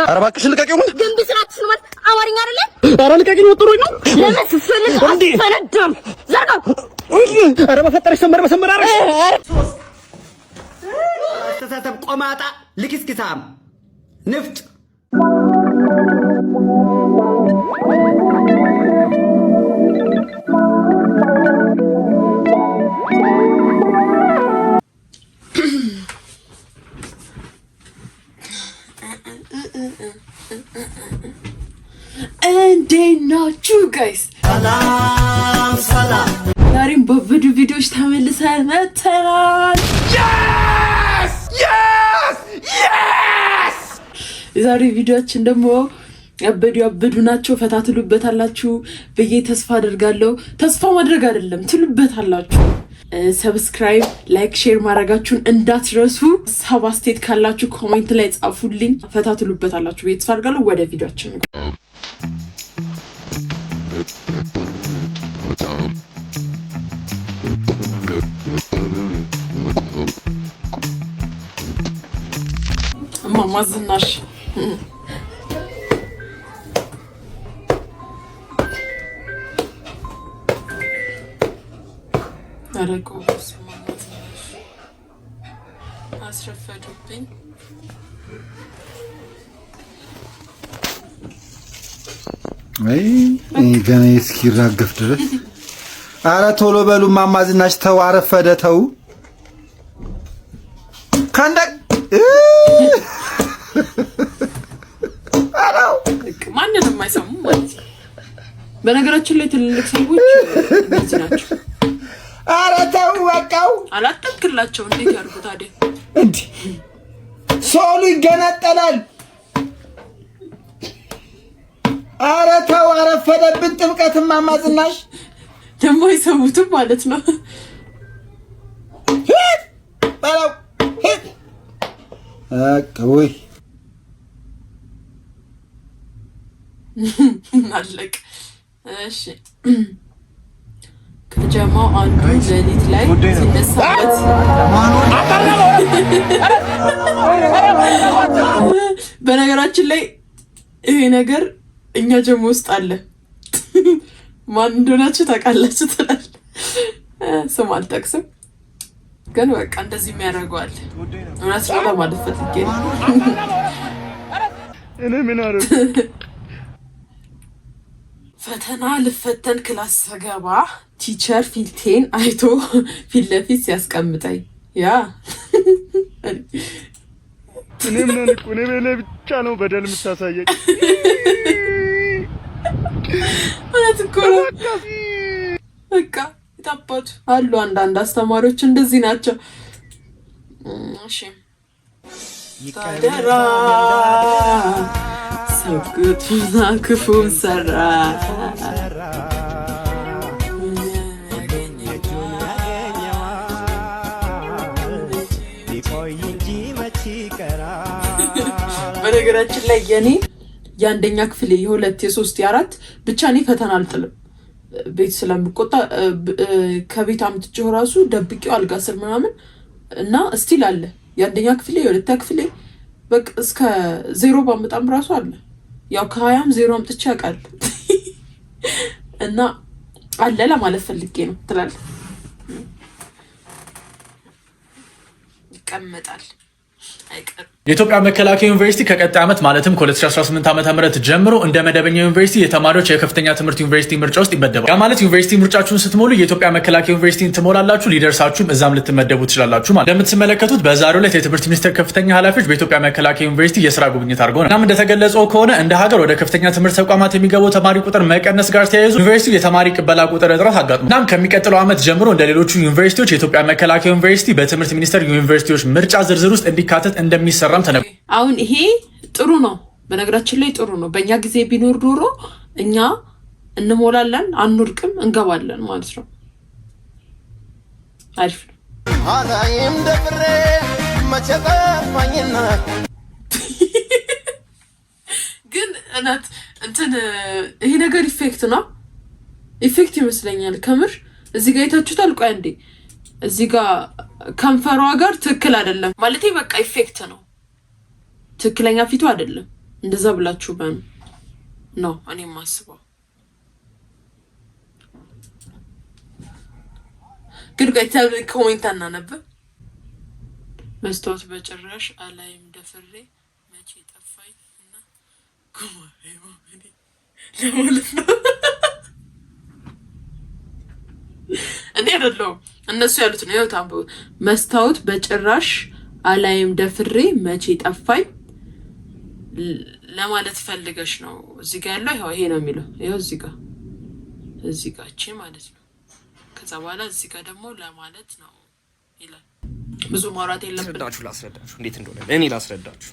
ኧረ እባክሽ ልቀቂው። ምን ግን ቢስራትሽ ነው ማለት አማርኛ አይደለ? ኧረ ልቀቂኝ። ወጥሮኝ ነው ለመስፈልግ አፈነደም ዘርጋው። ኧረ በፈጠረሽ ሰንበር አረሽ። አስተሳሰብ ቆማጣ ልክስክሳም ንፍጥ እንዴት ናችሁ ጋይስ? ሰላም። ዛሬም በቪዲዮ ቪዲዮዎች ተመልሰን መጥተናል። የዛሬ ቪዲዮአችን ደግሞ ያበዱ ናቸው። ፈታ ትሉበታላችሁ ብዬ ተስፋ አደርጋለሁ። ተስፋ ማድረግ አይደለም ትሉበታላችሁ። ሰብስክራይብ፣ ላይክ፣ ሼር ማድረጋችሁን እንዳትረሱ። ሀሳብ አስተያየት ካላችሁ ኮሜንት ላይ ጻፉልኝ። ፈታ ትሉበታላችሁ ብዬ ተስፋ አደርጋለሁ። ወደ ቪዲዮአችን እማማ ዝናሽ አረቆስ አስረፈዱብኝ። ገና እስኪራገፍ ድረስ አረ ቶሎ በሉ እማማ ዝናሽ ተው፣ አረፈደ ተው። ካንዳቅ አራው ማንንም አይሰሙ ማለት ነው። በነገራችን ላይ ትልልቅ ሰዎች እንደዚህ ናቸው። አረ ተው በቃው። አላጠቅላቸው እንዴት ያርጉ ታዲያ? እንዴ ሶሉ ይገነጠላል። አረ ተው አረፈደብን። ጥምቀት እማማ ዝናሽ ደግሞ አይሰሙትም ማለት ነው። ባላው አቀውይ አለቅ። እሺ ከጀማው አንዱ ሌሊት ላይ ሲነሳበት በነገራችን ላይ ይሄ ነገር እኛ ጀሞ ውስጥ አለ። ማን እንደሆናችሁ ታውቃላችሁ ትላል። ስም አልጠቅስም ግን በቃ እንደዚህ የሚያደርገዋል። እውነት ነው ለማለት ፈልጌ ነው። እኔ ምን አረግ ፈተና ልፈተን ክላስ ስገባ ቲቸር ፊልቴን አይቶ ፊት ለፊት ሲያስቀምጠኝ ያ እኔ ምን አልኩ? እኔ በላይ ብቻ ነው በደል የምታሳየኝ። ማለት እኮ በቃ ይጣባቱ አሉ። አንዳንድ አስተማሪዎች እንደዚህ ናቸው። እሺ ታደራ ሰግጡና ክፉ ሰራ በነገራችን ላይ የኔ የአንደኛ ክፍል የሁለት የሶስት የአራት ብቻ እኔ ፈተና አልጥልም። ቤት ስለምቆጣ ከቤት አምጥቼው ራሱ ደብቄው አልጋ ስር ምናምን እና ስቲል አለ። የአንደኛ ክፍል የሁለተኛ ክፍል በቃ እስከ 0 ባመጣም ራሱ አለ። ያው ከ20 0 አምጥቼ ያውቃል እና አለ ለማለት ፈልጌ ነው ትላለህ። ይቀመጣል አይቀር። የኢትዮጵያ መከላከያ ዩኒቨርሲቲ ከቀጣይ ዓመት ማለትም ከ2018 ዓ.ም ጀምሮ እንደ መደበኛ ዩኒቨርሲቲ የተማሪዎች የከፍተኛ ትምህርት ዩኒቨርሲቲ ምርጫ ውስጥ ይመደባል። ያ ማለት ዩኒቨርሲቲ ምርጫችሁን ስትሞሉ የኢትዮጵያ መከላከያ ዩኒቨርሲቲን ትሞላላችሁ፣ ሊደርሳችሁም እዛም ልትመደቡ ትችላላችሁ ማለት። እንደምትመለከቱት በዛሬው ዕለት የትምህርት ሚኒስቴር ከፍተኛ ኃላፊዎች በኢትዮጵያ መከላከያ ዩኒቨርሲቲ የስራ ጉብኝት አድርገው እናም እንደተገለጸው ከሆነ እንደ ሀገር ወደ ከፍተኛ ትምህርት ተቋማት የሚገቡ ተማሪ ቁጥር መቀነስ ጋር ተያይዞ ዩኒቨርሲቲው የተማሪ ቅበላ ቁጥር እጥረት አጋጥሞ እናም ከሚቀጥለው ዓመት ጀምሮ እንደ ሌሎቹ ዩኒቨርሲቲዎች የኢትዮጵያ መከላከያ ዩኒቨርሲቲ በትምህርት ሚኒስቴር ዩኒቨርሲቲዎች ምርጫ ዝርዝር ውስጥ እንዲካተት እንደሚሰራም ተነግሯል። አሁን ይሄ ጥሩ ነው። በነገራችን ላይ ጥሩ ነው። በእኛ ጊዜ ቢኖር ዶሮ እኛ እንሞላለን፣ አንወርቅም፣ እንገባለን ማለት ነው። አሪፍ ነው። አላይም ደፍሬ መቸጣፋኝና ግን እናት እንትን ይሄ ነገር ኢፌክት ነው። ኢፌክት ይመስለኛል ከምር። እዚህ ጋር የታችሁታል። ቆይ አንዴ እዚህ ጋር ከንፈሯ ጋር ትክክል አይደለም ማለት በቃ ኢፌክት ነው። ትክክለኛ ፊቱ አይደለም እንደዛ ብላችሁ በን ነው እኔ ማስበው። ግን ጋይታው ኮሜንት አናነብ መስታወት በጭራሽ አላይም ደፍሬ መቼ ጠፋኝ እና ኮማሬ ለማለት ነው። እኔ አይደለሁም እነሱ ያሉት ነው። ያው ታምቡ መስታወት በጭራሽ አላይም ደፍሬ መቼ ጠፋኝ ለማለት ፈልገሽ ነው። እዚህ ጋር ያለው ይሄ ነው የሚለው። ይሄው እዚህ ጋር እቺ ማለት ነው። ከዛ በኋላ እዚህ ጋር ደግሞ ለማለት ነው ይላል። ብዙ ማውራት የለብንም። ላስረዳችሁ እንዴት እንደሆነ እኔ ላስረዳችሁ።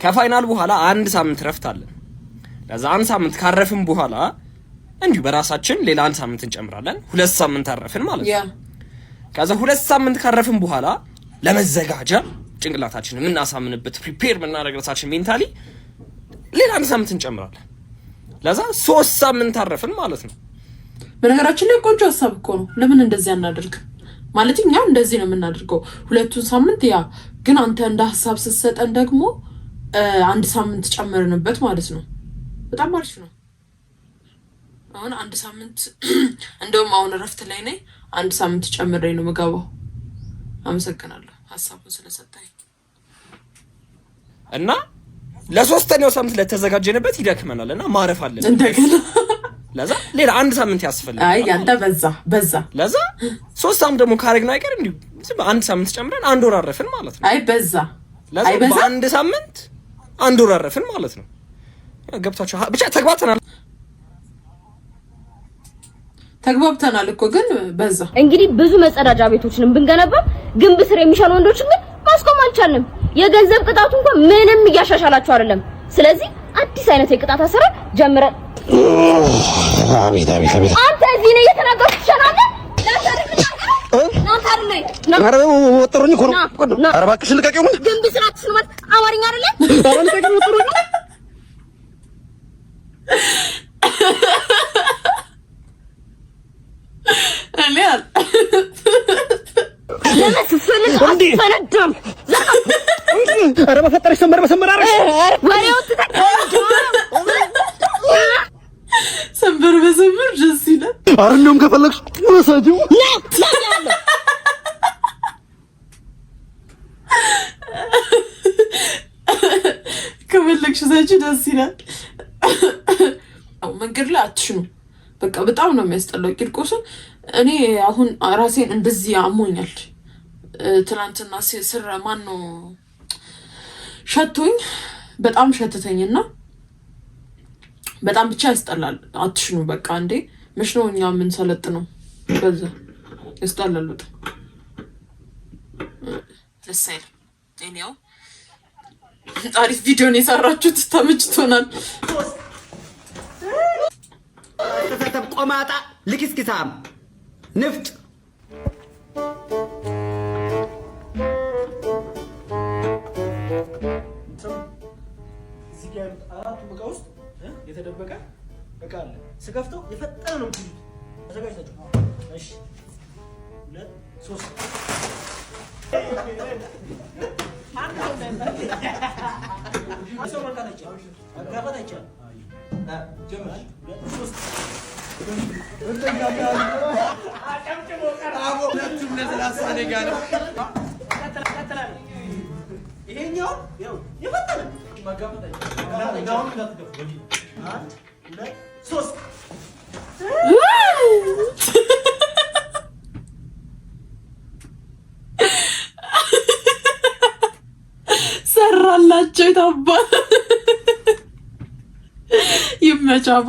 ከፋይናል በኋላ አንድ ሳምንት ረፍት አለን። ለዛ አንድ ሳምንት ካረፍን በኋላ እንዲሁ በራሳችን ሌላ አንድ ሳምንት እንጨምራለን። 2 ሳምንት አረፍን ማለት ነው። ከዛ 2 ሳምንት ካረፍን በኋላ ለመዘጋጃ ጭንቅላታችንን የምናሳምንበት ፕሪፔር የምናደርግላታችን ሜንታሊ ሌላ አንድ ሳምንት እንጨምራለን። ለዛ 3 ሳምንት አረፍን ማለት ነው። በነገራችን ላይ ቆንጆ ሀሳብ እኮ ነው። ለምን እንደዚህ አናደርግ? ማለት እኛ እንደዚህ ነው የምናደርገው 2 ሳምንት። ያ ግን አንተ እንደ ሀሳብ ስትሰጠን ደግሞ አንድ ሳምንት ጨመርንበት ማለት ነው። በጣም አሪፍ ነው። አሁን አንድ ሳምንት እንደውም አሁን እረፍት ላይ ነኝ። አንድ ሳምንት ጨምሬ ነው የምገባው። አመሰግናለሁ ሀሳቡን ስለሰጠኝ እና ለሶስተኛው ሳምንት ለተዘጋጀንበት ይደክመናል እና ማረፍ አለን እንደገና። ለዛ ሌላ አንድ ሳምንት ያስፈልጋል። አይ ያንተ በዛ ለዛ 3 ሳምንት ደግሞ ካረግን አይቀር እንዴ አንድ ሳምንት ጨምረን 1 ወር አረፍን ማለት ነው። አይ በዛ ለዛ በአንድ ሳምንት 1 ወር አረፍን ማለት ነው። ገብታችሁ ብቻ ተግባብተናል እኮ ግን በዛ። እንግዲህ ብዙ መጸዳጃ ቤቶችንም ብንገነባ ግንብ ስር የሚሻሉ ወንዶችን ግን ማስቆም አልቻልንም። የገንዘብ ቅጣቱ እንኳን ምንም እያሻሻላችሁ አይደለም። ስለዚህ አዲስ አይነት የቅጣት አሰራር ጀምረን አቤት አንተ እዚህ ነው እየተናገርኩ ይችላል። ወጥሩኝ እኮ ነው። ኧረ እባክሽ ልቀቂው። ግንብ ስራ ትስልማት አማርኛ አይደለም። ኧረ በፈጠረሽ ሰንበር አረሽ ሰንበር ደስ ይላል። ኧረ እንደውም ከፈለግሽ ወሰጂው ከፈለግሽ ዘጂ ደስ ይላል። መንገድ ላይ አትሽኑ። በቃ በጣም ነው የሚያስጠላው። ቂርቆስን እኔ አሁን ራሴን እንደዚህ አሞኛል። ትናንትና ስራ ማን ነው ሸቶኝ በጣም ሸተተኝና በጣም ብቻ ያስጠላል። አትሽኑ በቃ እንዴ መች ነው እኛ ምን ሰለጥነው? በዛ ያስጠላል በጣም ደስ አይልም። እኔው አሪፍ ቪዲዮን የሰራችሁት ተመችቶናል። ተሰተብ ቆማጣ ልክስክሳም ንፍጥ እዚህ ጋር አራቱ ዕቃ ውስጥ የተደበቀ ዕቃ አለ። ስከፍተው የፈጠነ ነው እንጂ ተዘጋጅታችሁ። እሺ 2 3 ሰው መንካት አይቻልም። መጋፋት አይቻልም። ጀመር 3 ይሄኛው ያው የፈጠነ መጋፋት አይቻልም። ዳውን እንዳትገፉ። 1 2 3 ሰራላቸው ታባ ይመቻቡ።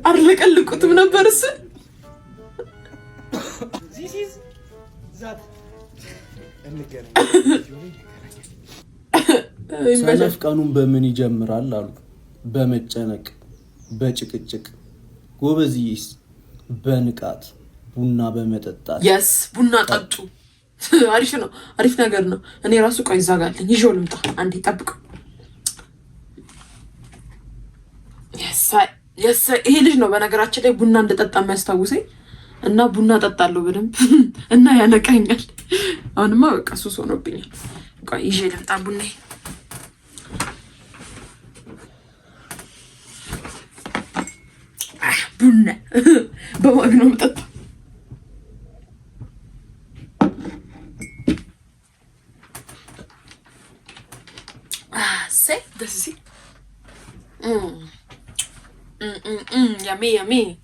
አርለቀልቁትም ነበር እሱ ሰነፍ ቀኑን በምን ይጀምራል አሉ። በመጨነቅ በጭቅጭቅ ጎበዝዬስ በንቃት ቡና በመጠጣት የስ ቡና ጠጡ። አሪፍ ነው፣ አሪፍ ነገር ነው። እኔ ራሱ ቆይ ይዛጋልኝ ይዤው ልምጣ። አንዴ ጠብቀው። የስ ይሄ ልጅ ነው በነገራችን ላይ ቡና እንደጠጣ የሚያስታውሰኝ እና ቡና ጠጣለሁ በደንብ እና ያነቃኛል። አሁንማ በቃ ሱስ ሆኖብኛል። ቆይ ይዤ ልምጣ ቡና ቡና በማግ ነው የምጠጣው። Say this is it. Yummy, yummy.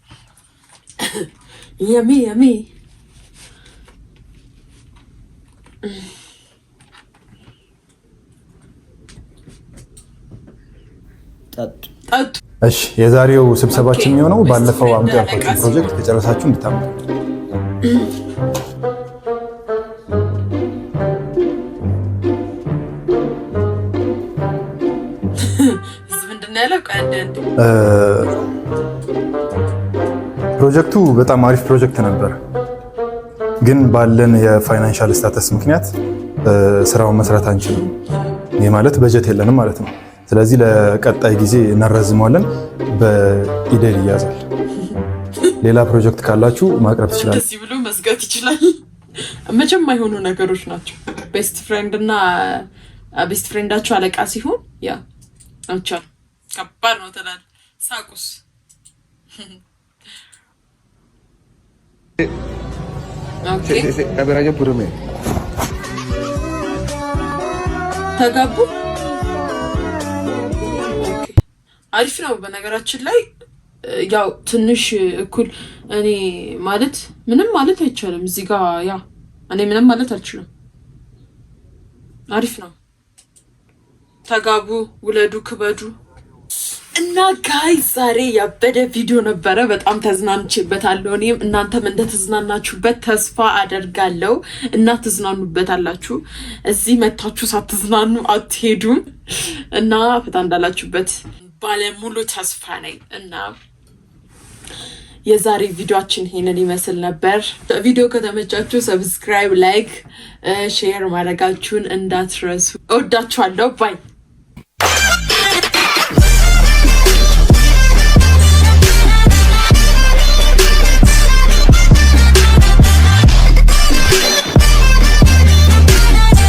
Yummy, yummy. ጠጡ። እሺ የዛሬው ስብሰባችን የሚሆነው ባለፈው አምጥ ያልኳችሁ ፕሮጀክት ከጨረሳችሁ እንድታምጡ። ፕሮጀክቱ በጣም አሪፍ ፕሮጀክት ነበር፣ ግን ባለን የፋይናንሻል ስታተስ ምክንያት ስራውን መስራት አንችልም። ይህ ማለት በጀት የለንም ማለት ነው። ስለዚህ ለቀጣይ ጊዜ እናራዝመዋለን። በኢዴል ይያዛል። ሌላ ፕሮጀክት ካላችሁ ማቅረብ ትችላላችሁ። እዚህ ብሎ መዝጋት ይችላል። መቼም አይሆኑ ነገሮች ናቸው። ቤስት ፍሬንድ እና ቤስት ፍሬንዳችሁ አለቃ ሲሆን ያ አንቻል ከባድ ነው ትላለህ። ሳቁስ ተጋቡ። አሪፍ ነው። በነገራችን ላይ ያው ትንሽ እኩል እኔ ማለት ምንም ማለት አይቻልም። እዚህ ጋር ያ እኔ ምንም ማለት አልችልም። አሪፍ ነው። ተጋቡ፣ ውለዱ፣ ክበዱ እና ጋይስ ዛሬ ያበደ ቪዲዮ ነበረ። በጣም ተዝናንቼበታለሁ። እኔም እናንተም እንደተዝናናችሁበት ተስፋ አደርጋለሁ እና ትዝናኑበታላችሁ። እዚህ መታችሁ ሳትዝናኑ አትሄዱም እና ፈታ እንዳላችሁበት ባለሙሉ ተስፋ ነኝ እና የዛሬ ቪዲዮአችን ይሄንን ይመስል ነበር። ቪዲዮ ከተመቻችሁ ሰብስክራይብ፣ ላይክ፣ ሼር ማድረጋችሁን እንዳትረሱ። እወዳችኋለሁ። ባይ